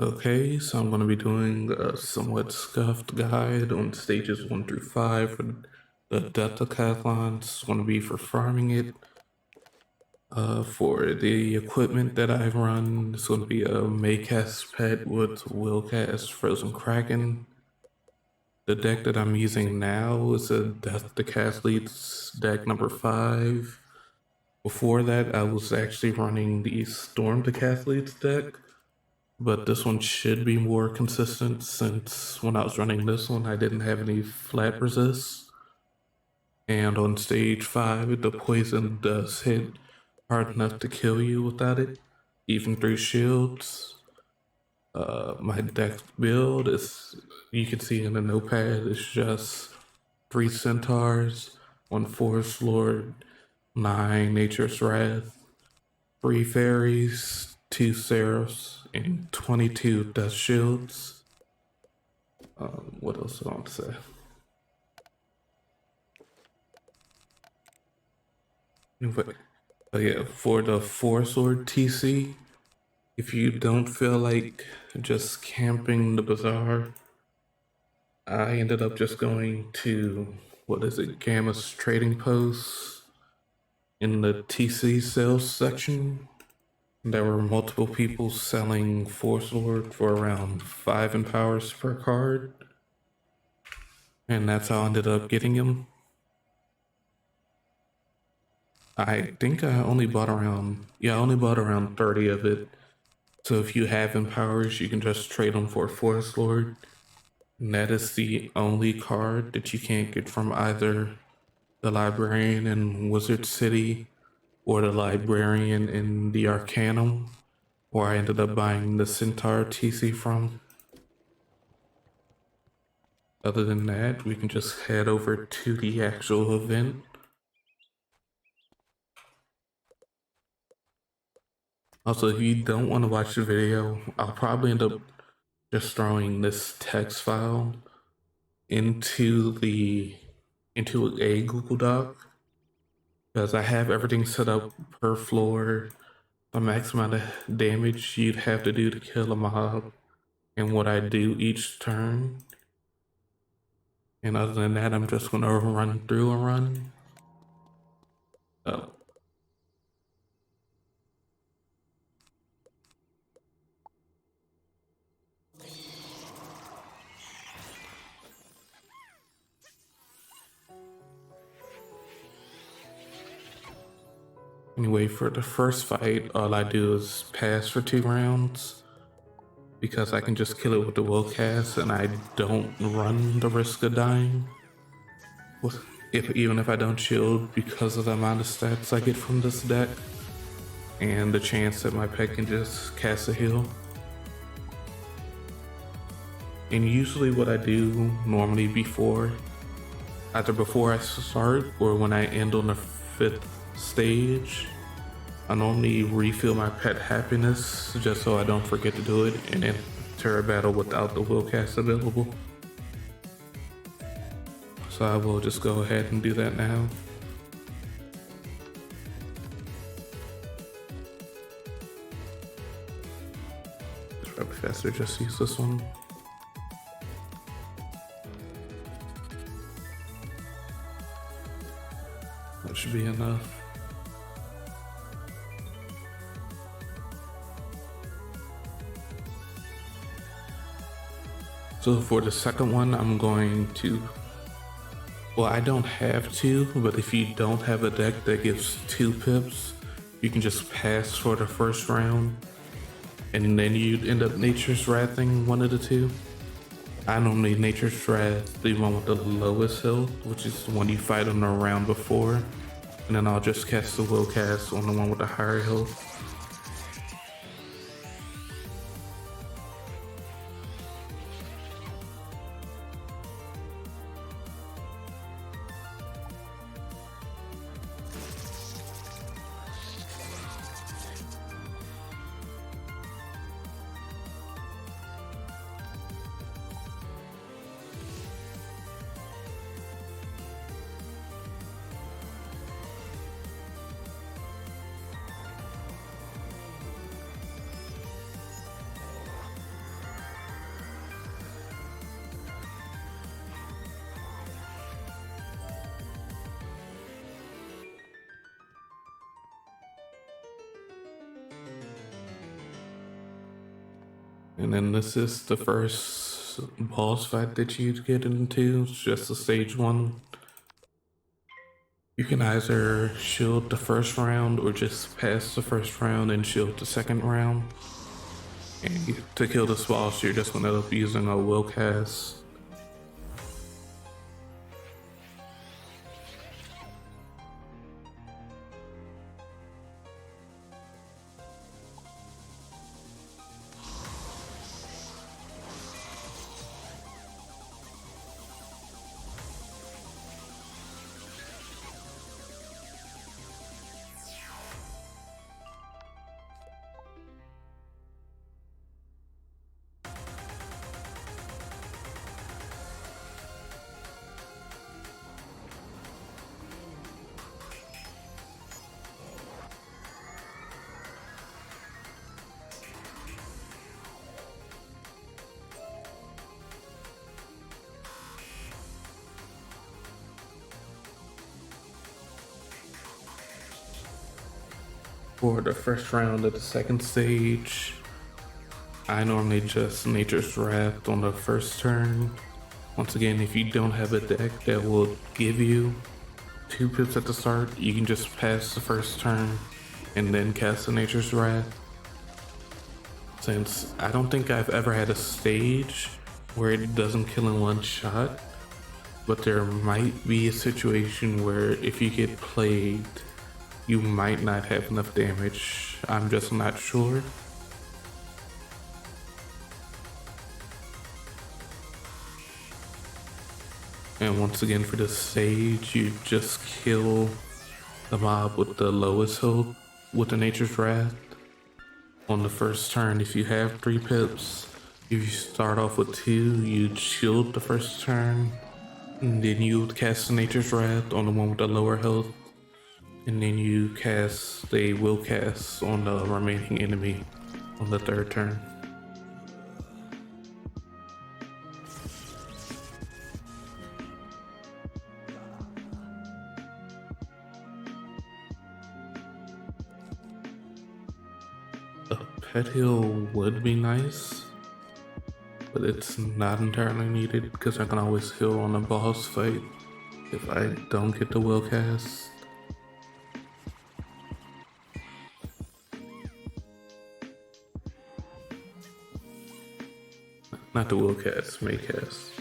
Okay, so I'm going to be doing a somewhat scuffed guide on stages 1 through 5 for the Deckathalon. It's going to be for farming it. For the equipment that I run, it's going to be a Maycast pet with Willcast Frozen Kraken. The deck that I'm using now is a Deckathalete deck number 5. Before that, I was actually running the Storm Deckathalete deck. But this one should be more consistent since when I was running this one, I didn't have any flat resists. And on stage 5, the poison does hit hard enough to kill you without it, even through shields. My deck build is, you can see in the notepad, it's just 3 centaurs, 1 forest lord, 9 nature's wrath, 3 fairies, 2 seraphs, and 22 death shields. What else do I want to say? But yeah, for the 4 sword TC, if you don't feel like just camping the bazaar, I ended up just going to, what is it, Gamma's trading post in the TC sales section. There were multiple people selling 4 sword for around 5 empowers per card. And that's how I ended up getting him. I think I only bought around, I only bought around 30 of it. So if you have empowers, you can just trade them for a Forest Lord. And that is the only card that you can't get from either the Librarian in Wizard City or the Librarian in the Arcanum, where I ended up buying the Centaur TC from. Other than that, we can just head over to the actual event. Also, if you don't want to watch the video, I'll probably end up just throwing this text file into a Google Doc because I have everything set up per floor, the max amount of damage you'd have to do to kill a mob, and what I do each turn. And other than that, I'm just gonna run through a run. Oh. Anyway, for the first fight, all I do is pass for 2 rounds because I can just kill it with the will cast and I don't run the risk of dying. Even if I don't shield because of the amount of stats I get from this deck and the chance that my pet can just cast a heal. And usually what I do normally either before I start or when I end on the 5th stage, I normally refill my pet happiness just so I don't forget to do it and enter a battle without the will cast available. So I will just go ahead and do that now. It's probably faster just use this one. That should be enough. So for the second one, I'm going to, well, I don't have to, but if you don't have a deck that gives 2 pips, you can just pass for the first round, and then you'd end up Nature's Wrathing one of the 2. I normally Nature's Wrath the one with the lowest health, which is the one you fight on the round before, and then I'll just cast the will cast on the one with the higher health. And then this is the first boss fight that you get into. It's just a stage 1. You can either shield the first round or just pass the first round and shield the second round. And to kill this boss, you're just gonna end up using a will cast. For the first round of the second stage, I normally just Nature's Wrath on the first turn. Once again, if you don't have a deck that will give you 2 pips at the start, you can just pass the first turn and then cast the Nature's Wrath. Since I don't think I've ever had a stage where it doesn't kill in one shot, but there might be a situation where if you get plagued, you might not have enough damage. I'm just not sure. And once again for this stage, you just kill the mob with the lowest health with the Nature's Wrath. On the first turn, if you have 3 pips, if you start off with 2, you'd shield the first turn, and then you would cast the Nature's Wrath on the one with the lower health, and then you cast a will cast on the remaining enemy on the third turn. A pet heal would be nice, but it's not entirely needed because I can always heal on a boss fight if I don't get the will cast. Not the will cast, may cast.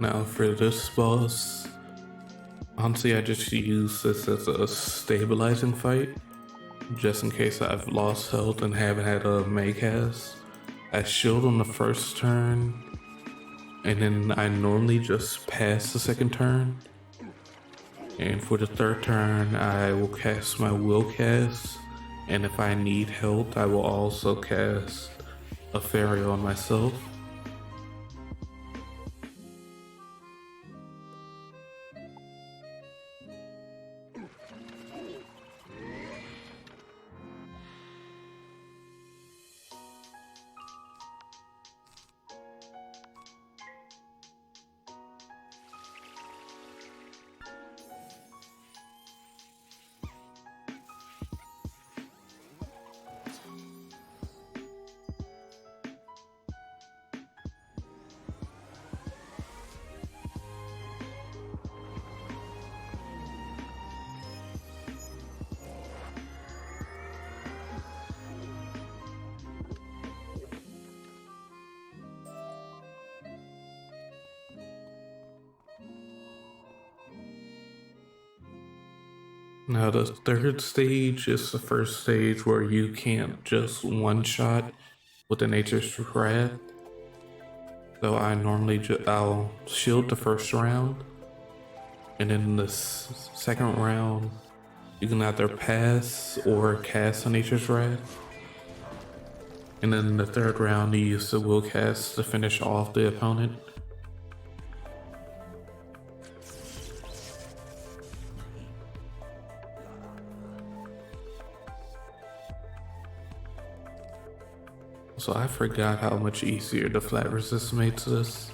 Now for this boss, honestly I just use this as a stabilizing fight, just in case I've lost health and haven't had a May cast. I shield on the first turn, and then I normally just pass the second turn. And for the third turn, I will cast my will cast, and if I need health, I will also cast a fairy on myself. Now the third stage is the first stage where you can't just one-shot with the Nature's Wrath. So I normally I'll shield the first round, and then the second round You can either pass or cast a Nature's Wrath. And then in the third round, you use the will cast to finish off the opponent. So I forgot how much easier the flat resist makes this.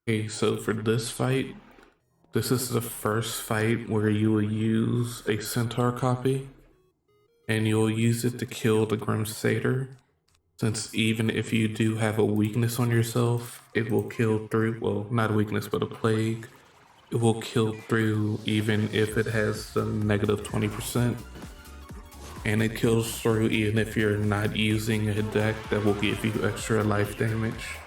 Okay, so for this fight, this is the first fight where you will use a centaur copy, and you'll use it to kill the Grim Satyr, since even if you do have a weakness on yourself, it will kill through, well, not a weakness, but a plague. It will kill through even if it has the negative 20%. And it kills through even if you're not using a deck that will give you extra life damage.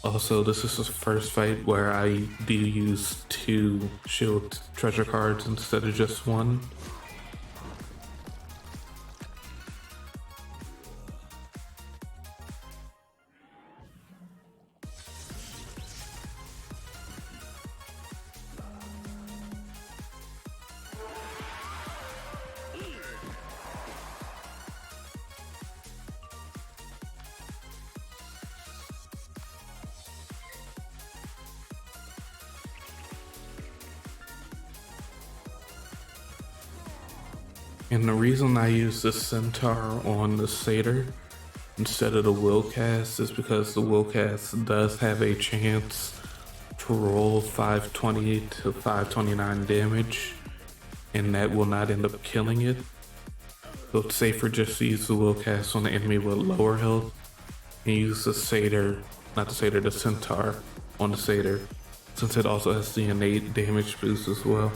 Also, this is the first fight where I do use 2 shield treasure cards instead of just 1. And the reason I use the centaur on the satyr instead of the will cast is because the will cast does have a chance to roll 520 to 529 damage, and that will not end up killing it. So it's safer just to use the will cast on the enemy with lower health and use the satyr, not the satyr, the centaur on the satyr, since it also has the innate damage boost as well.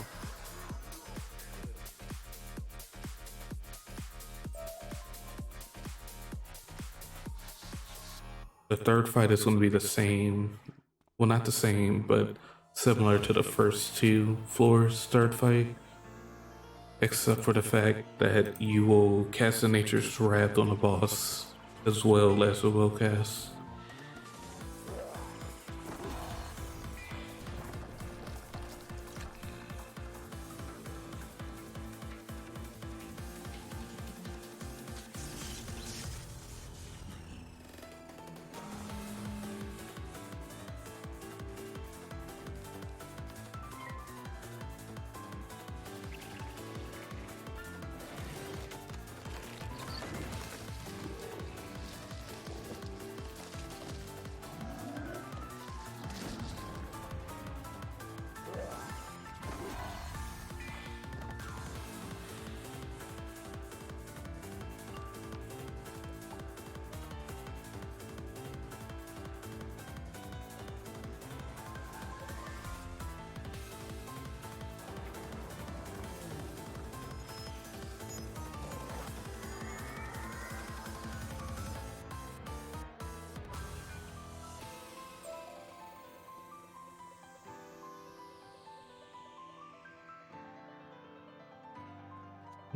The third fight is going to be the same, well, not the same, but similar to the first 2 floors third fight, except for the fact that you will cast a Nature's Wrath on the boss as well as a will cast.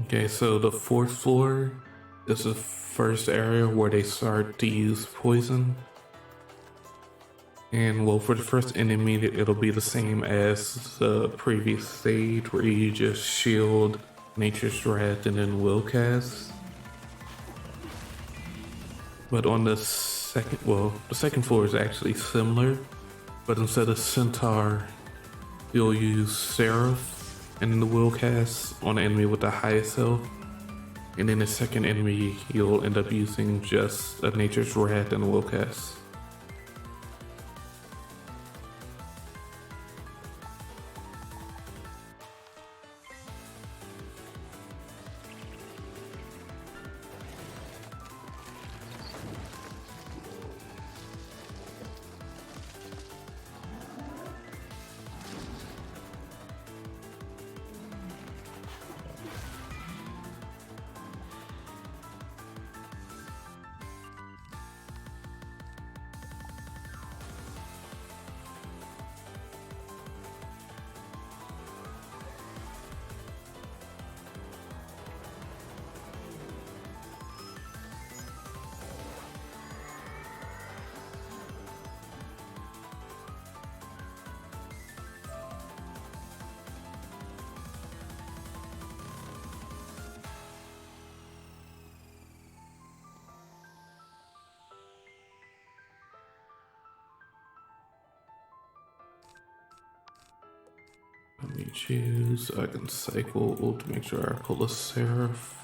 Okay, so the 4th floor is the first area where they start to use poison. And well, for the first enemy, it'll be the same as the previous stage where you just shield, Nature's Wrath, and then will cast. But on the second, well, the second floor is actually similar, but instead of centaur, you'll use seraph and then the will cast on the enemy with the highest health. And then the second enemy, you'll end up using just a Nature's Wrath and a will cast. Let me choose so I can cycle to make sure I pull a Seraph.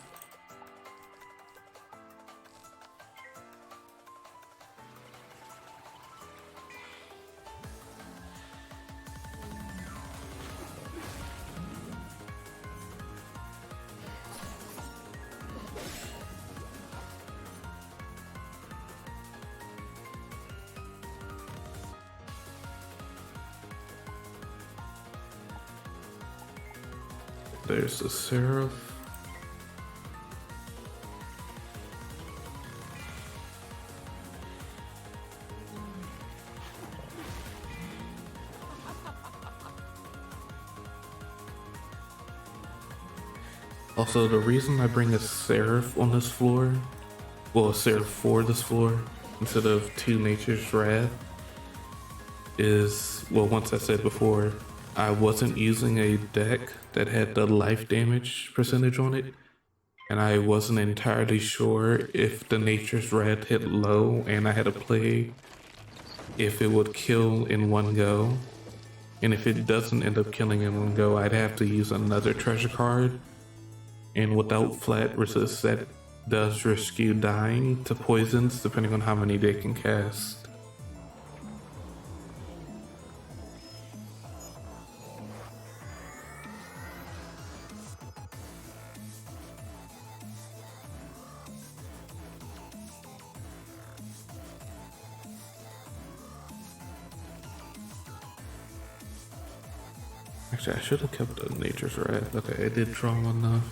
There's the Seraph. Also, the reason I bring a Seraph on this floor, well, a Seraph for this floor, instead of 2 Nature's Wrath, is, well, once I said before, I wasn't using a deck that had the life damage percentage on it, and I wasn't entirely sure if the Nature's Wrath hit low and I had a play, if it would kill in one go. And if it doesn't end up killing in one go, I'd have to use another treasure card. And without flat resist, that does risk you dying to poisons depending on how many they can cast. Actually, I should have kept the Nature's Wrath. Okay, I did draw one though.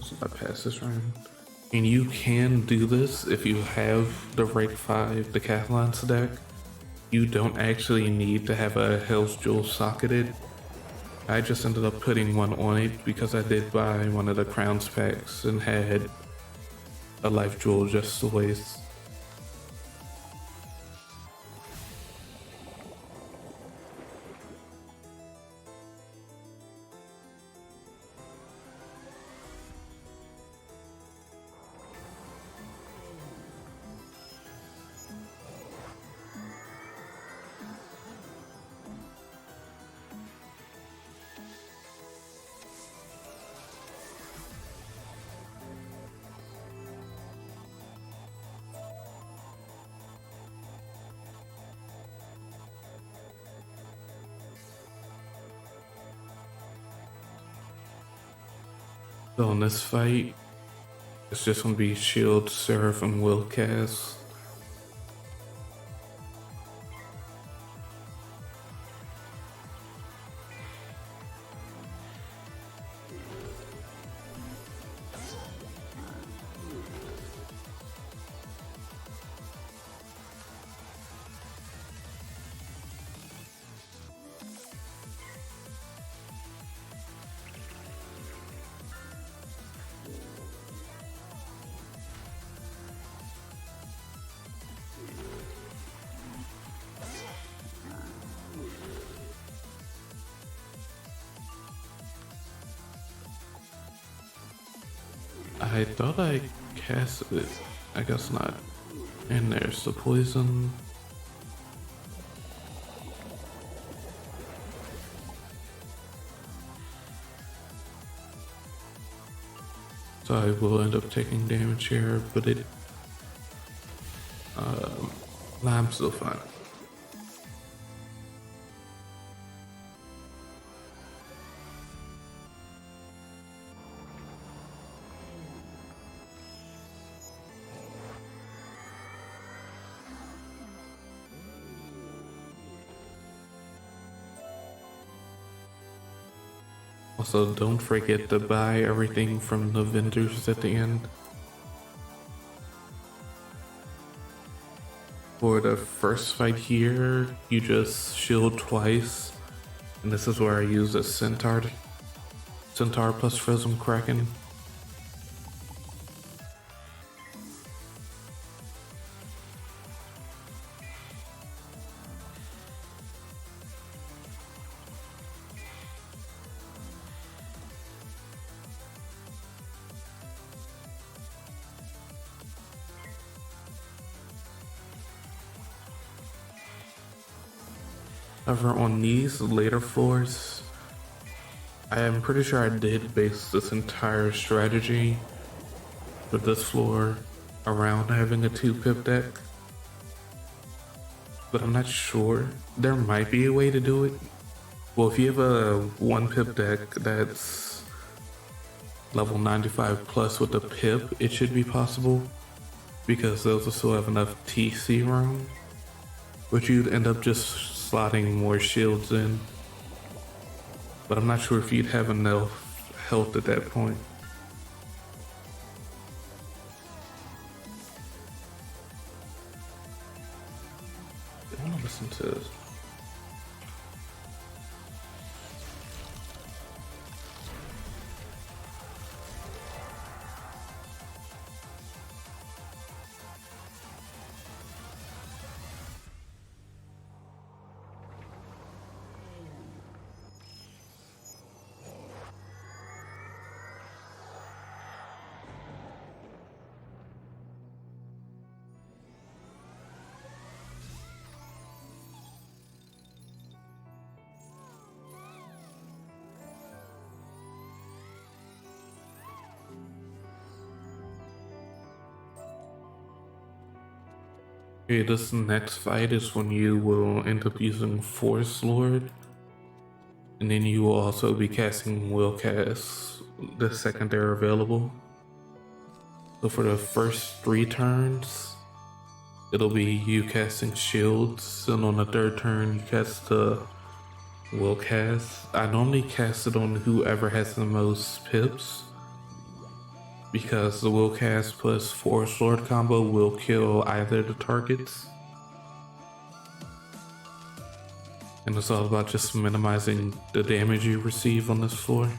So I pass this round. And you can do this if you have the right 5 Deckathalon stack. You don't actually need to have a Hell's Jewel socketed. I just ended up putting one on it because I did buy one of the Crowns packs and had a Life Jewel just to waste. So in this fight, it's just gonna be Shield, Seraph, and Will cast. I thought I casted it. I guess not. And there's the poison. So I will end up taking damage here, but I'm still fine. Also, don't forget to buy everything from the vendors at the end. For the first fight here, you just shield twice, and this is where I use a Centaur plus Frozen Kraken. However, on these later floors, I am pretty sure I did base this entire strategy for this floor around having a 2-pip deck, but I'm not sure. There might be a way to do it. Well, if you have a 1-pip deck that's level 95 plus with a pip, it should be possible, because those will still have enough TC room, but you'd end up just slotting more shields in. But I'm not sure if you'd have enough health at that point. I want to listen to this. Okay, this next fight is when you will end up using Force Lord, and then you will also be casting Will Cast the second they're available. So for the first 3 turns, it'll be you casting shields, and on the 3rd turn you cast the Will Cast. I normally cast it on whoever has the most pips, because the Will Cast plus Force Lord combo will kill either of the targets. And it's all about just minimizing the damage you receive on this floor.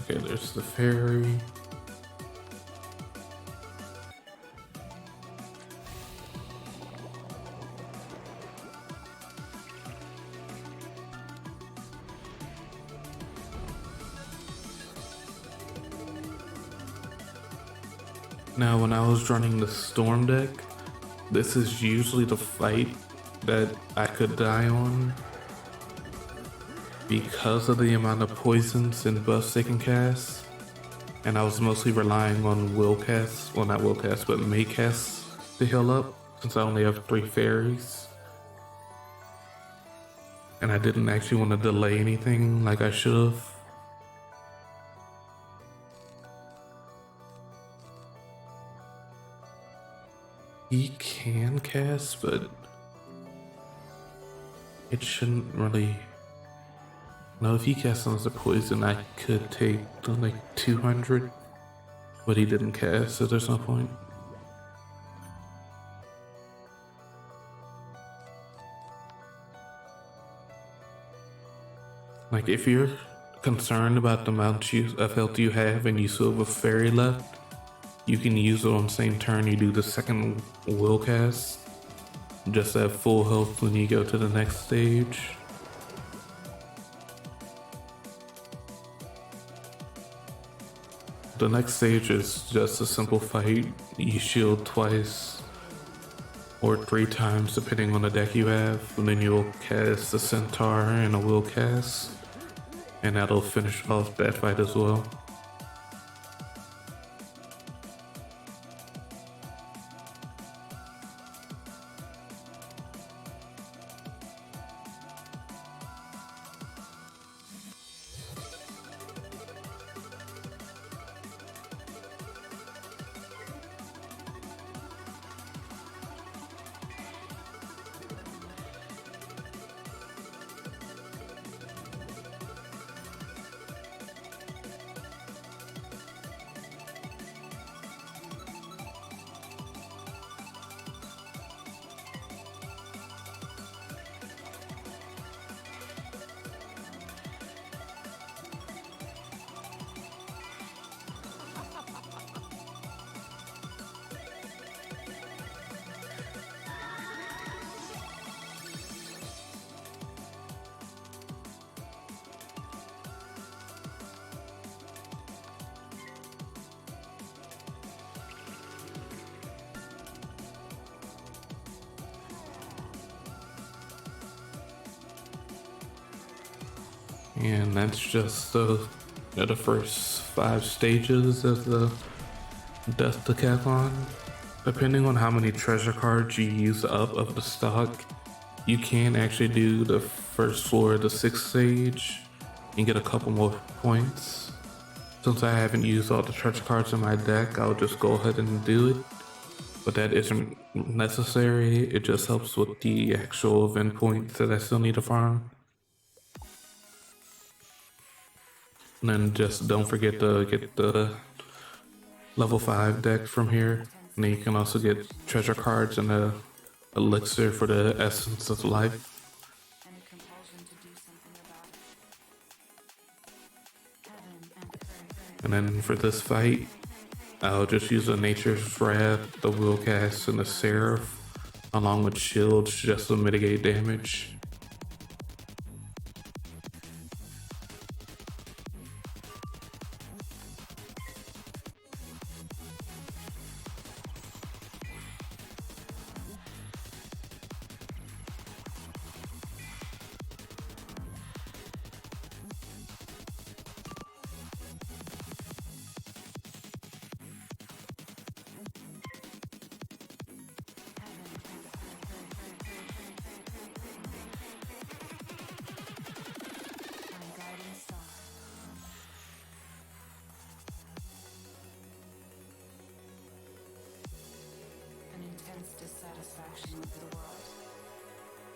Okay, there's the fairy. Now, when I was running the storm deck, this is usually the fight that I could die on, because of the amount of poisons and buffs they can cast, and I was mostly relying on will cast, well not will cast, but may cast to heal up, since I only have 3 fairies. And I didn't actually want to delay anything like I should have. He can cast, but it shouldn't really. No, if he casts on the poison, I could take like 200, but he didn't cast, so there's no point. Like, if you're concerned about the amount of health you have and you still have a fairy left, you can use it on the same turn you do the second will cast, just to have full health when you go to the next stage. The next stage is just a simple fight. You shield twice or 3 times depending on the deck you have, and then you'll cast a centaur and a will cast, and that'll finish off that fight as well. And that's just the first 5 stages of the Death Decathlon. Depending on how many treasure cards you use up of the stock, you can actually do the first floor of the 6th stage and get a couple more points. Since I haven't used all the treasure cards in my deck, I'll just go ahead and do it. But that isn't necessary, it just helps with the actual event points that I still need to farm. And then just don't forget to get the level 5 deck from here. And then you can also get treasure cards and a elixir for the essence of life. And then for this fight, I'll just use the Nature's Wrath, the Willcast, and the Seraph, along with shields just to mitigate damage.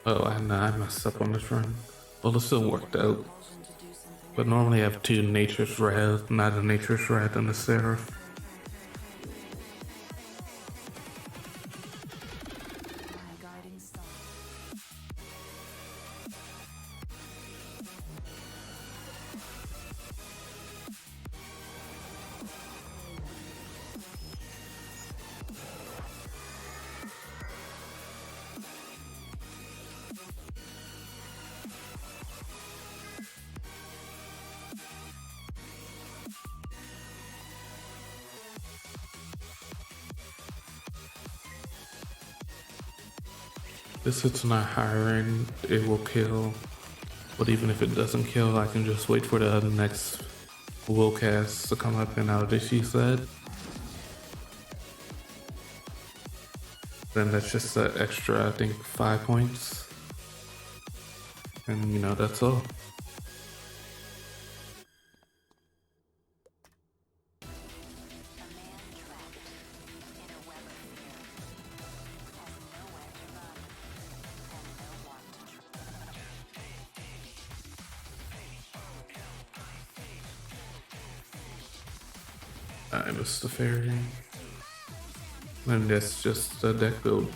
Oh, I know I messed up on this run. Well, it still worked out. But normally I have 2 Nature's Wrath, not a Nature's Wrath and a Seraph. This hits not higher end, it will kill. But even if it doesn't kill, I can just wait for the next Willcast to come up and out, as she said. Then that's just an extra, I think, 5 points. And you know, that's all. I missed the fairy. And that's just a deck build.